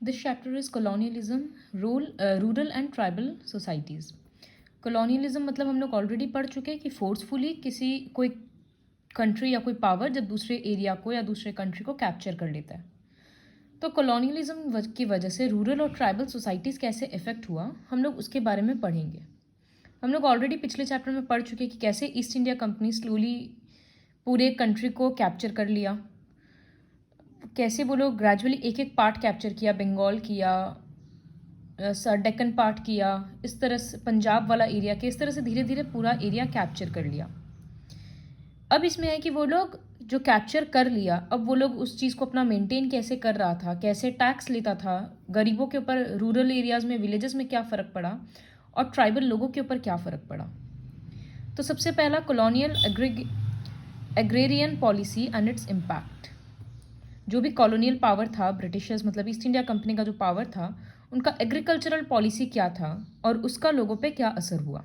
This chapter is colonialism, rural and tribal societies. colonialism मतलब हम लोग ऑलरेडी पढ़ चुके हैं कि फोर्सफुली किसी कोई कंट्री या कोई पावर जब दूसरे एरिया को या दूसरे कंट्री को कैप्चर कर लेता है। तो कॉलोनियलिज्म की वजह से रूरल और ट्राइबल सोसाइटीज़ कैसे इफेक्ट हुआ, हम लोग उसके बारे में पढ़ेंगे। हम लोग ऑलरेडी पिछले चैप्टर में पढ़ चुके हैं कि कैसे ईस्ट इंडिया कंपनी स्लोली पूरे कंट्री को कैप्चर कर लिया, कैसे वो लोग ग्रेजुअली एक एक पार्ट कैप्चर किया, बंगाल किया, डेक्कन पार्ट किया, इस तरह से पंजाब वाला एरिया के, इस तरह से धीरे धीरे पूरा एरिया कैप्चर कर लिया। अब इसमें है कि वो लोग जो कैप्चर कर लिया, अब वो लोग उस चीज़ को अपना मेंटेन कैसे कर रहा था, कैसे टैक्स लेता था, गरीबों के ऊपर रूरल एरियाज़ में, विलेजेस में क्या फ़र्क पड़ा और ट्राइबल लोगों के ऊपर क्या फ़र्क पड़ा। तो सबसे पहला colonial agrarian policy and its impact. जो भी कॉलोनियल पावर था, ब्रिटिशर्स मतलब ईस्ट इंडिया कंपनी का जो पावर था, उनका एग्रीकल्चरल पॉलिसी क्या था और उसका लोगों पे क्या असर हुआ।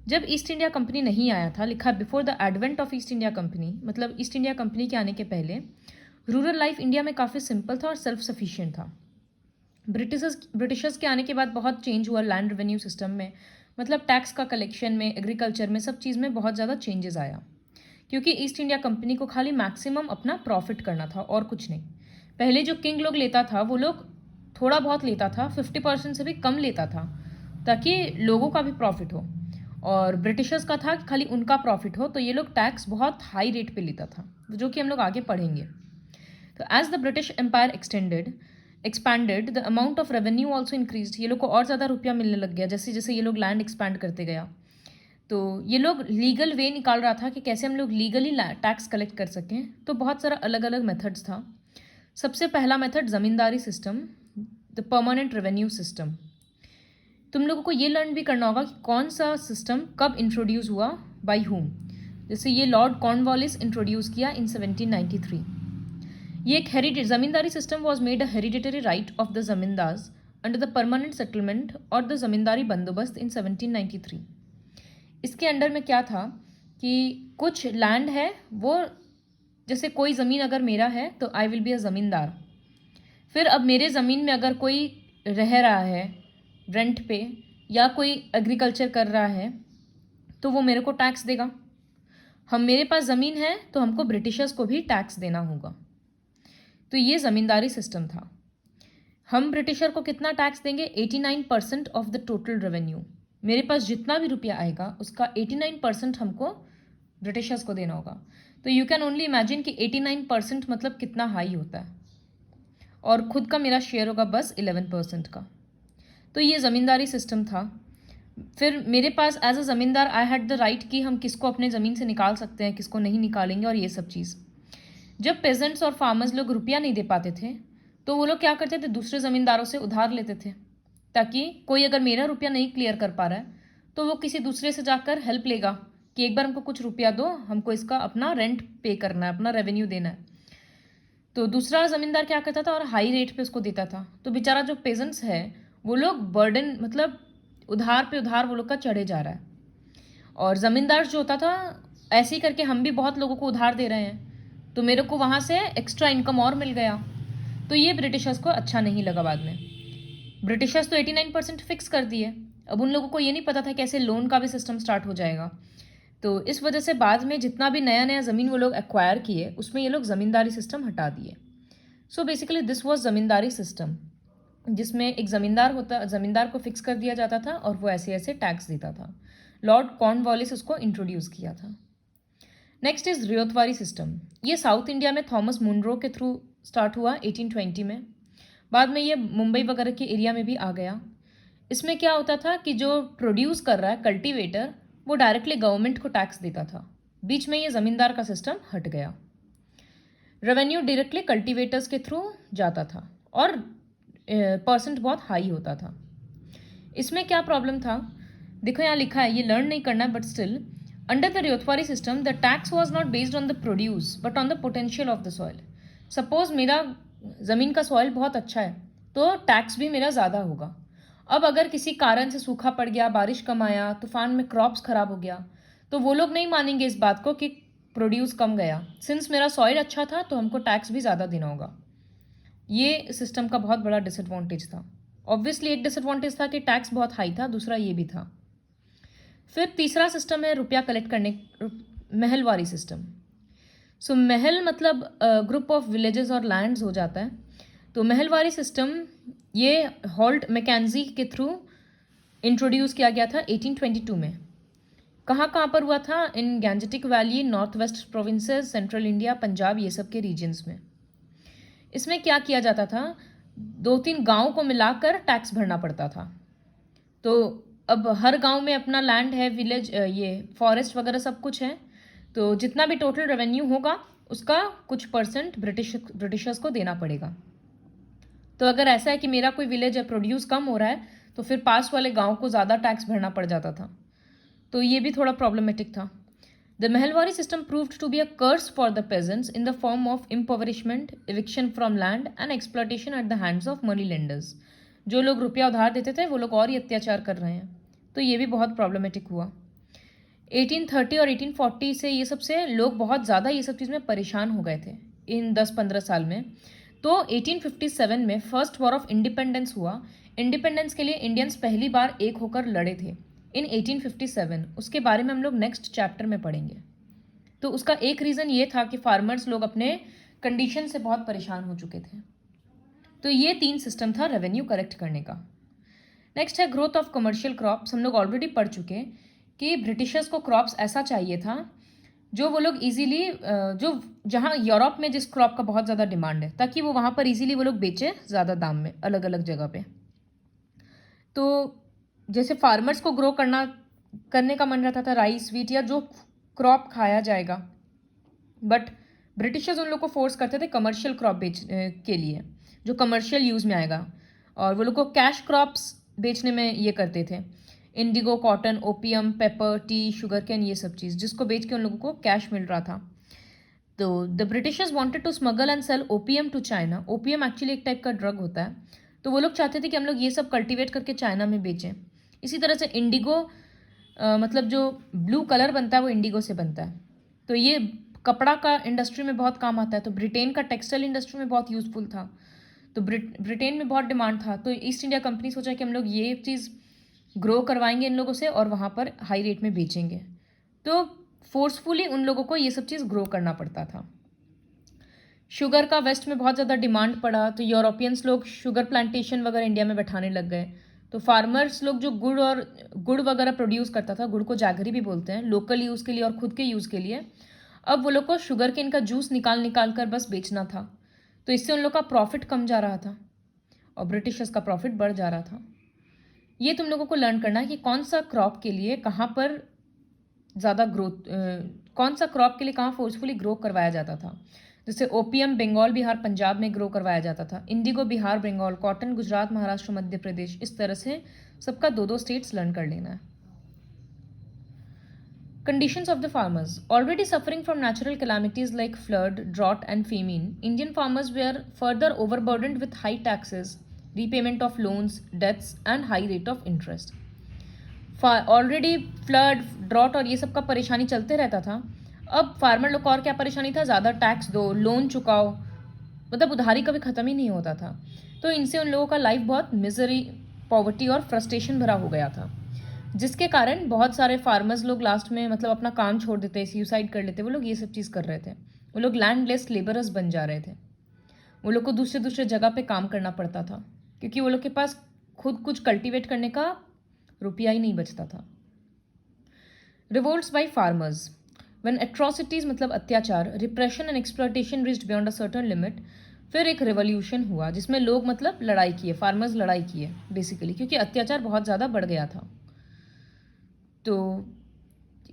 जब ईस्ट इंडिया कंपनी नहीं आया था, लिखा before the advent of east India company, मतलब ईस्ट इंडिया कंपनी के आने के पहले रूरल लाइफ इंडिया में काफ़ी सिंपल था और सेल्फ सफिशिएंट था। ब्रिटिशर्स के आने के बाद बहुत चेंज हुआ लैंड रेवेन्यू सिस्टम में, मतलब टैक्स का कलेक्शन में, एग्रीकल्चर में, सब चीज़ में बहुत ज़्यादा चेंजेस आया, क्योंकि ईस्ट इंडिया कंपनी को खाली मैक्सिमम अपना प्रॉफिट करना था और कुछ नहीं। पहले जो किंग लोग लेता था, वो लोग थोड़ा बहुत लेता था, 50% से भी कम लेता था, ताकि लोगों का भी प्रॉफिट हो। और ब्रिटिशर्स का था कि खाली उनका प्रॉफिट हो, तो ये लोग टैक्स बहुत हाई रेट पे लेता था, जो कि हम लोग आगे पढ़ेंगे। तो as the British empire expanded the amount of revenue also increase. ये लोग को और ज़्यादा रुपया मिलने लग गया जैसे जैसे ये लोग लैंड एक्सपैंड करते गया। तो ये लोग लीगल वे निकाल रहा था कि कैसे हम लोग लीगली टैक्स कलेक्ट कर सकें। तो बहुत सारा अलग अलग मेथड्स था। सबसे पहला method ज़मींदारी system, the permanent revenue system. तुम लोगों को ये लर्न भी करना होगा कि कौन सा सिस्टम कब इंट्रोड्यूस हुआ, बाय हुम। जैसे ये लॉर्ड कॉर्नवालिस इंट्रोड्यूस किया इन 1793। ये एक zamindari system was made a hereditary right of the zamindars under the permanent settlement और द ज़मींदारी बंदोबस्त इन 1793। इसके अंडर में क्या था कि कुछ लैंड है, वो जैसे कोई ज़मीन अगर मेरा है तो आई विल बी अ ज़मींदार। फिर अब मेरे ज़मीन में अगर कोई रह रहा है रेंट पे या कोई एग्रीकल्चर कर रहा है, तो वो मेरे को टैक्स देगा। हम मेरे पास ज़मीन है तो हमको ब्रिटिशर्स को भी टैक्स देना होगा। तो ये ज़मींदारी सिस्टम था। हम ब्रिटिशर को कितना टैक्स देंगे? 89% ऑफ द टोटल रेवेन्यू। मेरे पास जितना भी रुपया आएगा उसका 89% हमको ब्रिटिशर्स को देना होगा। तो यू कैन ओनली इमेजिन कि 89% मतलब कितना हाई होता है। और खुद का मेरा शेयर होगा बस 11% का। तो ये ज़मींदारी सिस्टम था। फिर मेरे पास एज अ ज़मींदार आई हैड द राइट कि हम किसको अपने ज़मीन से निकाल सकते हैं, किसको नहीं निकालेंगे, और ये सब चीज़। जब पेजेंट्स और फार्मर्स लोग रुपया नहीं दे पाते थे, तो वो लोग क्या करते थे, दूसरे ज़मींदारों से उधार लेते थे, ताकि कोई अगर मेरा रुपया नहीं क्लियर कर पा रहा है तो वो किसी दूसरे से जाकर हेल्प लेगा कि एक बार हमको कुछ रुपया दो, हमको इसका अपना रेंट पे करना है, अपना रेवेन्यू देना है। तो दूसरा ज़मींदार क्या करता था और हाई रेट पे उसको देता था। तो बेचारा जो पेजेंट्स है वो लोग बर्डन, मतलब उधार पे उधार वो लोग का चढ़े जा रहा है। और ज़मींदार जो होता था, ऐसे ही करके हम भी बहुत लोगों को उधार दे रहे हैं, तो मेरे को वहाँ से एक्स्ट्रा इनकम और मिल गया। तो ये ब्रिटिशर्स को अच्छा नहीं लगा। बाद में ब्रिटिशर्स तो 89% फिक्स कर दिए, अब उन लोगों को ये नहीं पता था कैसे लोन का भी सिस्टम स्टार्ट हो जाएगा। तो इस वजह से बाद में जितना भी नया नया ज़मीन वो लोग एक्वायर किए, उसमें ये लोग ज़मींदारी सिस्टम हटा दिए। So basically this was ज़मींदारी system, जिसमें एक ज़मींदार को फिक्स कर दिया जाता था और वो ऐसे ऐसे टैक्स देता था। लॉर्ड कॉर्नवालिस उसको इंट्रोड्यूस किया था। Next is ryotwari system. ये साउथ इंडिया में थॉमस मुनरो के थ्रू स्टार्ट हुआ 1820 में। बाद में ये मुंबई वगैरह के एरिया में भी आ गया। इसमें क्या होता था कि जो प्रोड्यूस कर रहा है कल्टीवेटर, वो डायरेक्टली गवर्नमेंट को टैक्स देता था। बीच में ये ज़मींदार का सिस्टम हट गया। रेवेन्यू डायरेक्टली कल्टीवेटर्स के थ्रू जाता था और परसेंट बहुत हाई होता था। इसमें क्या प्रॉब्लम था, देखो यहाँ लिखा है, ये लर्न नहीं करना है but still, under the ryotwari system the tax was not based on the produce but on the potential of the soil. Suppose मेरा ज़मीन का सॉइल बहुत अच्छा है तो टैक्स भी मेरा ज़्यादा होगा। अब अगर किसी कारण से सूखा पड़ गया, बारिश कम आया, तूफान में क्रॉप्स खराब हो गया, तो वो लोग नहीं मानेंगे इस बात को कि प्रोड्यूस कम गया। सिंस मेरा सॉइल अच्छा था तो हमको टैक्स भी ज़्यादा देना होगा। ये सिस्टम का बहुत बड़ा डिसएडवांटेज था। ऑब्वियसली एक डिसएडवांटेज था कि टैक्स बहुत हाई था, दूसरा ये भी था। फिर तीसरा सिस्टम है रुपया कलेक्ट करने, महलवारी सिस्टम। सो महल मतलब ग्रुप ऑफ विलेजेस और लैंड्स हो जाता है। तो महलवारी सिस्टम ये हॉल्ट मैकेंजी के थ्रू इंट्रोड्यूस किया गया था 1822 में। कहाँ कहाँ पर हुआ था? In Gangetic valley, north west provinces, central India, Punjab, ये सब के रीजन्स में। इसमें क्या किया जाता था? 2-3 गाँव को मिलाकर टैक्स भरना पड़ता था। तो अब हर गांव में अपना लैंड है, विलेज, ये फॉरेस्ट वगैरह सब कुछ है। तो जितना भी टोटल रेवेन्यू होगा उसका कुछ परसेंट ब्रिटिशर्स को देना पड़ेगा। तो अगर ऐसा है कि मेरा कोई विलेज है, प्रोड्यूस कम हो रहा है, तो फिर पास वाले गांव को ज़्यादा टैक्स भरना पड़ जाता था। तो ये भी थोड़ा प्रॉब्लमेटिक था। The Mahalwari system proved to be a curse for the peasants in the form of impoverishment, eviction from land and exploitation at the hands of money lenders. जो लोग रुपया उधार देते थे वो लोग और ही अत्याचार कर रहे हैं। तो ये भी बहुत प्रॉब्लमेटिक हुआ। 1830 और 1840 से ये सब से लोग बहुत ज़्यादा ये सब चीज़ में परेशान हो गए थे इन 10-15 साल में। तो 1857 में फर्स्ट वॉर ऑफ इंडिपेंडेंस हुआ। इंडिपेंडेंस के लिए इंडियंस पहली बार एक होकर लड़े थे इन 1857। उसके बारे में हम लोग नेक्स्ट चैप्टर में पढ़ेंगे। तो उसका एक रीज़न ये था कि फार्मर्स लोग अपने कंडीशन से बहुत परेशान हो चुके थे। तो ये 3 सिस्टम था रेवेन्यू कलेक्ट करने का। नेक्स्ट है ग्रोथ ऑफ कमर्शियल क्रॉप्स। हम लोग ऑलरेडी पढ़ चुके कि ब्रिटिशर्स को क्रॉप्स ऐसा चाहिए था जो वो लोग इजीली, जो जहाँ यूरोप में जिस क्रॉप का बहुत ज़्यादा डिमांड है, ताकि वो वहाँ पर इजीली वो लोग बेचें ज़्यादा दाम में अलग अलग जगह पे। तो जैसे फार्मर्स को ग्रो करने का मन रहता था राइस, वीट या जो क्रॉप खाया जाएगा, बट ब्रिटिशर्स उन लोग को फोर्स करते थे कमर्शियल क्रॉप के लिए, जो कमर्शियल यूज़ में आएगा। और वो लोग को कैश क्रॉप्स बेचने में ये करते थे, Indigo, cotton, opium, paper, T, sugar cane, ये सब चीज़, जिसको बेच के उन लोगों को कैश मिल रहा था। तो the Britishers wanted to smuggle and sell opium to China. Opium actually एक टाइप का ड्रग होता है। तो वो लोग चाहते थे कि हम लोग ये सब कल्टीवेट करके चाइना में बेचें। इसी तरह से इंडिगो, मतलब जो ब्लू कलर बनता है वो इंडिगो से बनता है। तो ये कपड़ा का इंडस्ट्री में बहुत काम आता है। तो ब्रिटेन का टेक्सटाइल इंडस्ट्री में बहुत यूज़फुल था। तो ब्रिटेन में बहुत डिमांड था। तो ईस्ट इंडिया कंपनी सोचा कि हम लोग ये चीज़ ग्रो करवाएंगे इन लोगों से और वहाँ पर हाई रेट में बेचेंगे। तो फोर्सफुली उन लोगों को ये सब चीज़ ग्रो करना पड़ता था। शुगर का वेस्ट में बहुत ज़्यादा डिमांड पड़ा, तो यूरोपियंस लोग शुगर प्लांटेशन वगैरह इंडिया में बैठाने लग गए। तो फार्मर्स लोग जो गुड़ वगैरह प्रोड्यूस करता था, गुड़ को जैगरी भी बोलते हैं, लोकल यूज़ के लिए और खुद के यूज़ के लिए, अब वो लोग को शुगर केन का जूस निकाल कर बस बेचना था। तो इससे उन लोग का प्रॉफिट कम जा रहा था और ब्रिटिशर्स का प्रॉफिट बढ़ जा रहा था। ये तुम लोगों को लर्न करना है कि कौन सा क्रॉप के लिए कहाँ पर ज़्यादा ग्रोथ, कौन सा क्रॉप के लिए कहाँ फोर्सफुली ग्रो करवाया जाता था। जैसे ओपियम बंगाल, बिहार, पंजाब में ग्रो करवाया जाता था। Indigo Bihar, Bengal, cotton Gujarat, Maharashtra, Madhya Pradesh. इस तरह से सबका 2-2 स्टेट्स लर्न कर लेना है। Conditions of the farmers. Already suffering from natural calamities like flood, drought, and famine, Indian farmers were further overburdened with high taxes, repayment of loans, debts, and high rate of interest. Already flood, drought और ये सब का परेशानी चलते रहता था। अब farmer लोग को और क्या परेशानी था? ज़्यादा टैक्स दो, लोन चुकाओ, मतलब उधारी कभी ख़त्म ही नहीं होता था। तो इनसे उन लोगों का लाइफ बहुत मिजरी, पॉवर्टी और फ्रस्ट्रेशन भरा हो गया था, जिसके कारण बहुत सारे फार्मर्स लोग लास्ट में मतलब अपना काम छोड़ देते, सुसाइड कर लेते। वो लोग ये सब चीज़ कर रहे थे। वो लोग लैंडलेस लेबरर्स बन जा रहे थे। वो लोग को दूसरे दूसरे जगह पे काम करना पड़ता था, क्योंकि वो लोग के पास खुद कुछ कल्टीवेट करने का रुपया ही नहीं बचता था। Revolts by farmers. When atrocities मतलब अत्याचार, repression and exploitation reached beyond a certain limit, फिर एक रेवोल्यूशन हुआ जिसमें लोग मतलब लड़ाई किए, फार्मर्स लड़ाई किए बेसिकली, क्योंकि अत्याचार बहुत ज़्यादा बढ़ गया था। तो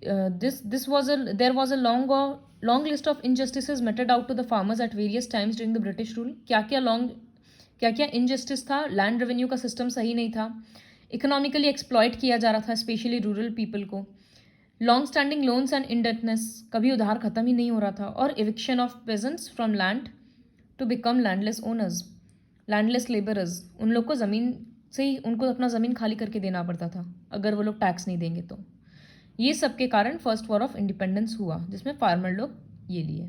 there was a long list of injustices meted out to the farmers at various times during the British rule. क्या क्या इनजस्टिस था? लैंड रेवेन्यू का सिस्टम सही नहीं था, इकोनॉमिकली एक्सप्लॉयट किया जा रहा था स्पेशली रूरल पीपल को, long standing loans and indebtedness, कभी उधार खत्म ही नहीं हो रहा था, और eviction of peasants from land to become landless owners, landless labourers. उन लोग को ज़मीन से ही उनको अपना ज़मीन खाली करके देना पड़ता था अगर वो लोग टैक्स नहीं देंगे तो। ये सब के कारण फर्स्ट वॉर ऑफ इंडिपेंडेंस हुआ जिसमें फार्मर लोग ये लिए।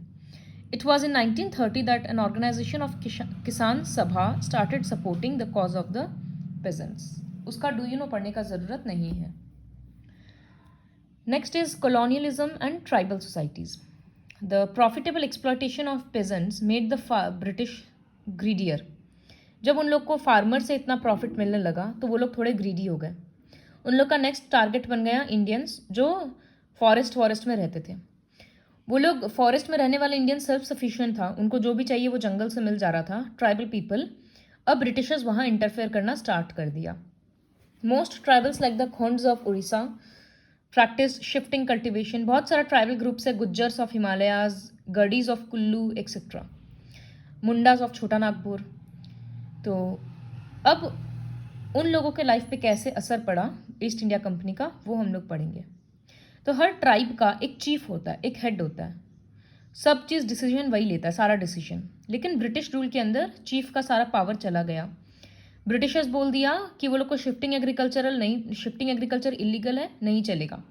It was in 1930 that an organization of Kisan Sabha started supporting the cause of the peasants. उसका डू यू नो पढ़ने का ज़रूरत नहीं है. Next is colonialism and tribal societies. The profitable exploitation of peasants made the British greedier. जब उन लोग को फार्मर से इतना प्रॉफिट मिलने लगा तो वो लोग थोड़े ग्रीडी हो गए. उन लोग का नेक्स्ट टारगेट बन गया इंडियंस जो फॉरेस्ट में रहते थे. वो लोग फॉरेस्ट में रहने वाले इंडियन सेल्फ सफिशिएंट था, उनको जो भी चाहिए वो जंगल से मिल जा रहा था. ट्राइबल पीपल, अब ब्रिटिशर्स वहाँ इंटरफेयर करना स्टार्ट कर दिया. Most tribals like the Khonds of Orissa practice shifting cultivation. बहुत सारा ट्राइबल ग्रुप्स है, Gujjars of Himalayas, Gaddis of Kullu etcetera, Mundas of Chota Nagpur. तो अब उन लोगों के लाइफ पे कैसे असर पड़ा ईस्ट इंडिया कंपनी का वो हम लोग पढ़ेंगे. तो हर ट्राइब का एक चीफ होता है, एक हेड होता है, सब चीज़ डिसीजन वही लेता है, सारा डिसीजन. लेकिन ब्रिटिश रूल के अंदर चीफ का सारा पावर चला गया. ब्रिटिशर्स बोल दिया कि वो लोग को शिफ्टिंग एग्रीकल्चर इलीगल है, नहीं चलेगा.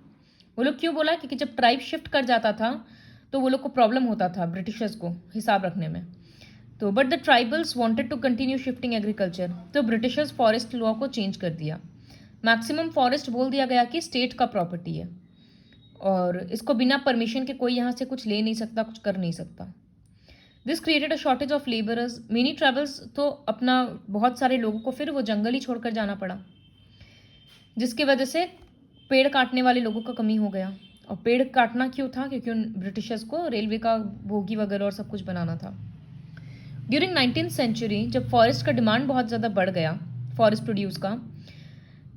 वो लोग क्यों बोला? क्योंकि जब ट्राइब शिफ्ट कर जाता था तो वो लोग को प्रॉब्लम होता था ब्रिटिशर्स को हिसाब रखने में. तो but the tribals wanted to continue shifting agriculture, तो ब्रिटिशर्स फॉरेस्ट लॉ को चेंज कर दिया. मैक्सिमम फॉरेस्ट बोल दिया गया कि स्टेट का प्रॉपर्टी है और इसको बिना परमिशन के कोई यहाँ से कुछ ले नहीं सकता, कुछ कर नहीं सकता. This created a shortage of labourers. Many tribals तो अपना बहुत सारे लोगों को फिर वो जंगल ही छोड़कर जाना पड़ा, जिसकी वजह से पेड़ काटने वाले लोगों का कमी हो गया. और पेड़ काटना क्यों था? क्योंकि उन ब्रिटिशर्स को रेलवे का बोगी वगैरह और सब कुछ बनाना था. ड्यूरिंग 19th सेंचुरी जब फॉरेस्ट का डिमांड बहुत ज़्यादा बढ़ गया, फॉरेस्ट प्रोड्यूस का,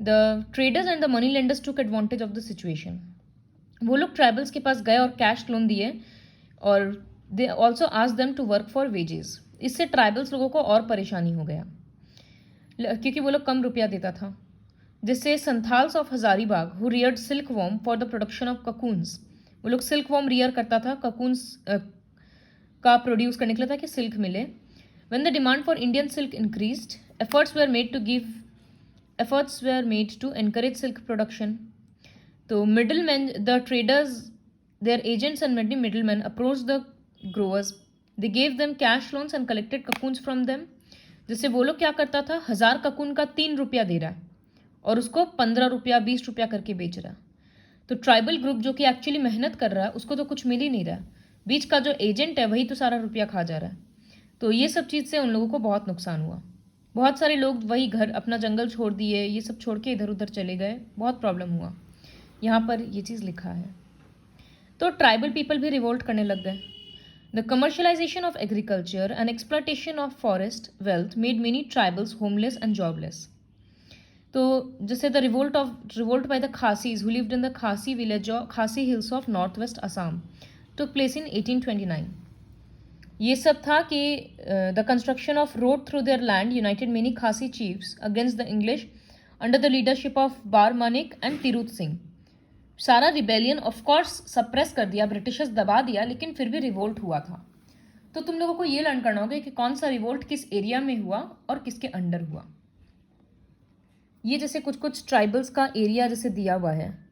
the traders and the money lenders took advantage of the situation. वो लोग ट्राइबल्स के पास गए और कैश लोन दिए और they also asked them to work for wages. इससे ट्राइबल्स लोगों को और परेशानी हो गया क्योंकि वो लोग कम रुपया देता था. जिससे Santhals of Hazaribagh who Rudyard silk worm for the production of cocoons, वो लोग सिल्क वॉर्म रियर करता था ककून्स का प्रोड्यूस करने के लिए ताकि सिल्क मिले. When the demand for Indian silk increased, efforts were made to encourage silk production. तो middleman, the traders, their agents and many middleman approach the growers. They gave them cash loans and collected cocoons from them. जिससे वो लोग क्या करता था, 1000 cocoon का 3 रुपया दे रहा है और उसको 15 रुपया 20 रुपया करके बेच रहा है. तो ट्राइबल ग्रुप जो कि एक्चुअली मेहनत कर रहा है उसको तो कुछ मिल ही नहीं रहा है, बीच का जो एजेंट है वही तो सारा रुपया खा जा रहा है. तो ये सब चीज़ से उन लोगों को बहुत नुकसान हुआ. बहुत सारे लोग वही घर अपना जंगल छोड़ दिए, ये सब छोड़ के इधर उधर चले गए, बहुत प्रॉब्लम हुआ. यहाँ पर ये चीज़ लिखा है. तो ट्राइबल पीपल भी रिवोल्ट करने लग गए. The commercialisation of agriculture and exploitation of forest wealth made many tribals homeless and jobless. तो जैसे the revolt by the Khasis who lived in the Khasi village और Khasi hills of north west Assam took place in 1829. ये सब था कि the construction of road through their land united many Khasi chiefs against the English under the leadership of Bar Manik and Tirut Singh. सारा rebellion of course suppress कर दिया, Britishers दबा दिया, लेकिन फिर भी रिवोल्ट हुआ था. तो तुम लोगों को ये लर्न करना होगा कि कौन सा रिवोल्ट किस एरिया में हुआ और किसके अंडर हुआ. ये जैसे कुछ कुछ ट्राइबल्स का एरिया जैसे दिया हुआ है.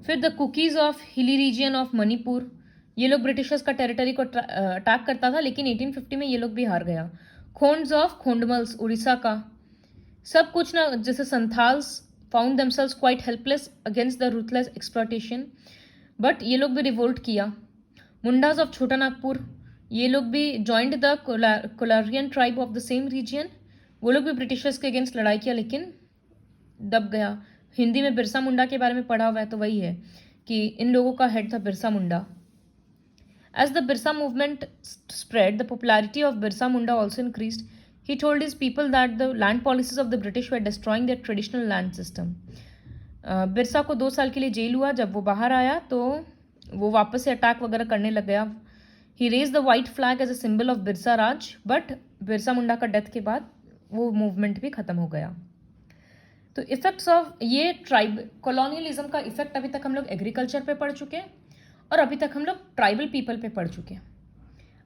फिर the cookies of hilly region of Manipur, ये लोग ब्रिटिशर्स का टेरिटरी को अटैक करता था, लेकिन 1850 में ये लोग भी हार गया. खोंड्स ऑफ खोंडमल्स उड़ीसा का, सब कुछ ना, जैसे Santhals found themselves quite helpless against the ruthless exploitation, but ये लोग भी रिवोल्ट किया. मुंडाज ऑफ छोटा नागपुर, ये लोग भी joined the Kolarian tribe of the same region, वो लोग भी ब्रिटिशर्स के अगेंस्ट लड़ाई किया लेकिन दब गया. हिंदी में बिरसा मुंडा के बारे में पढ़ा हुआ है, तो वही है कि इन लोगों का हेड था Birsa Munda. As the Birsa movement spread, the popularity of Birsa Munda also increased. He told his people that the land policies of the British were destroying their traditional land system. Birsa को 2 साल के लिए जेल हुआ. जब वो बाहर आया तो वो वापस से अटैक वगैरह करने लग गया. He raise the white flag as a symbol of Birsa Raj, but Birsa Munda का डेथ के बाद वो मूवमेंट भी खत्म हो गया. तो इफेक्ट्स ऑफ ये ट्राइब कॉलोनियलिज्म का इफेक्ट अभी तक हम लोग एग्रीकल्चर पे पढ़ चुके हैं और अभी तक हम लोग ट्राइबल पीपल पे पढ़ चुके हैं.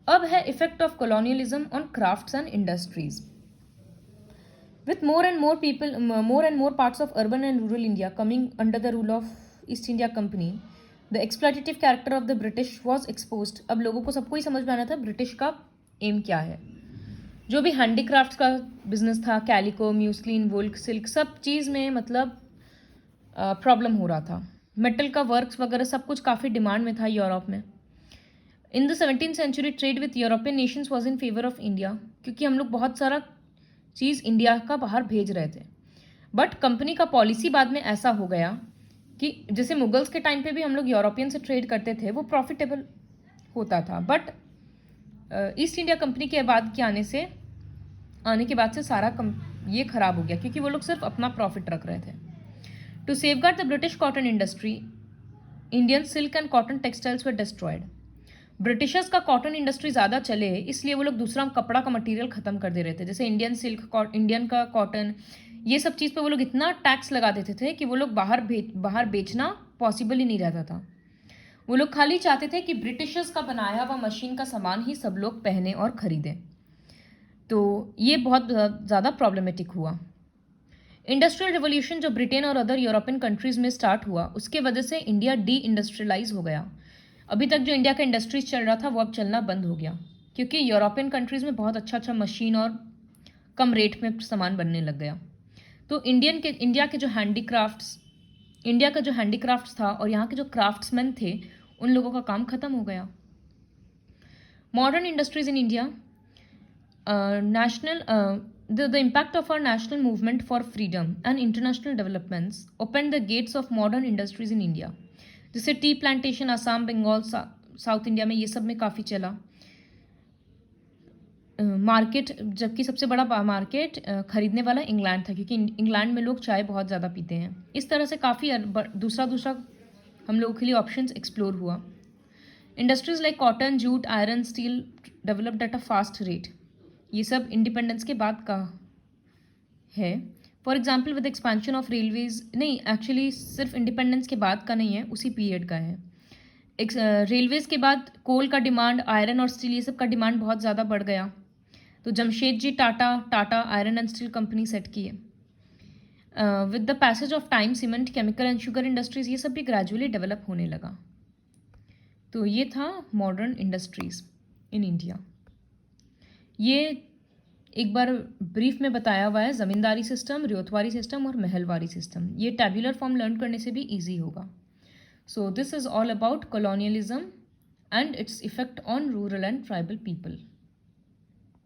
अब है effect of colonialism on crafts and industries. With more and more parts of urban and rural India coming under the rule of east India company, the exploitative character of the British was exposed. अब लोगों को सबको ही समझ में आना था British का M क्या है। जो भी हैंडीक्राफ्ट का बिजनेस था, कैलिको, म्यूस्लिन, वुल्क, सिल्क, सब चीज़ में मतलब प्रॉब्लम हो रहा था। मेटल का वर्क्स वगैरह सब कुछ काफ़ी डिमांड में था यूरोप में। In the 17th century trade with European nations was in favour of India, क्योंकि हम लोग बहुत सारा चीज़ इंडिया का बाहर भेज रहे थे। बट कंपनी का पॉलिसी बाद में ऐसा हो गया कि जैसे मुगल्स के टाइम पे भी हम लोग यूरोपियन से ट्रेड करते थे, वो प्रॉफिटेबल होता था। बट ईस्ट इंडिया कंपनी के आने के बाद से सारा ये खराब हो गया, क्योंकि वो लोग सिर्फ अपना प्रॉफिट रख रहे थे। To safeguard the British cotton industry, Indian silk and cotton textiles were destroyed. Britishers का कॉटन इंडस्ट्री ज़्यादा चले, इसलिए वो लोग दूसरा कपड़ा का मटेरियल ख़त्म कर दे रहे थे। जैसे इंडियन सिल्क, इंडियन का कॉटन, ये सब चीज़ पे वो लोग इतना टैक्स लगा देते थे कि वो लोग बाहर बेचना पॉसिबल ही नहीं रहता था। वो लोग खाली चाहते थे कि ब्रिटिशर्स का बनाया हुआ मशीन का सामान ही सब लोग पहने और ख़रीदें। तो ये बहुत ज़्यादा प्रॉब्लमेटिक हुआ। इंडस्ट्रियल रिवोल्यूशन जो ब्रिटेन और अदर यूरोपियन कंट्रीज़ में स्टार्ट हुआ, उसके वजह से इंडिया डी इंडस्ट्रियलाइज हो गया। अभी तक जो इंडिया का इंडस्ट्रीज चल रहा था वो अब चलना बंद हो गया, क्योंकि यूरोपियन कंट्रीज़ में बहुत अच्छा मशीन और कम रेट में सामान बनने लग गया। तो इंडिया का जो हैंडीक्राफ्ट्स था और यहाँ के जो क्राफ्ट्समैन थे, उन लोगों का काम खत्म हो गया। Modern industries in India, the impact of our national movement for freedom and international developments opened the gates of modern industries in India. जैसे tea plantation Assam, Bengal, south India में ये सब में काफ़ी चला। मार्केट, जबकि सबसे बड़ा मार्केट खरीदने वाला इंग्लैंड था, क्योंकि इंग्लैंड में लोग चाय बहुत ज़्यादा पीते हैं। इस तरह से काफ़ी दूसरा हम लोगों के लिए ऑप्शंस एक्सप्लोर हुआ। Industries like cotton, jute, iron, steel developed at a fast rate. ये सब इंडिपेंडेंस के बाद का है। For example with expansion of railways, नहीं एक्चुअली सिर्फ इंडिपेंडेंस के बाद का नहीं है, उसी पीरियड का है। रेलवेज के बाद कोल का डिमांड, आयरन और स्टील, ये सब का डिमांड बहुत ज़्यादा बढ़ गया। तो Jamsetji Tata iron and steel company set किए। With the passage of time cement, chemical and sugar industries, ये सब भी ग्रेजुअली डेवलप होने लगा। तो ये था मॉडर्न इंडस्ट्रीज इन इंडिया। ये एक बार ब्रीफ में बताया हुआ है, ज़मींदारी सिस्टम, रियोतवारी सिस्टम और महलवारी सिस्टम। ये टैब्यूलर फॉर्म लर्न करने से भी ईजी होगा। So this is all about colonialism and its effect on rural and tribal people.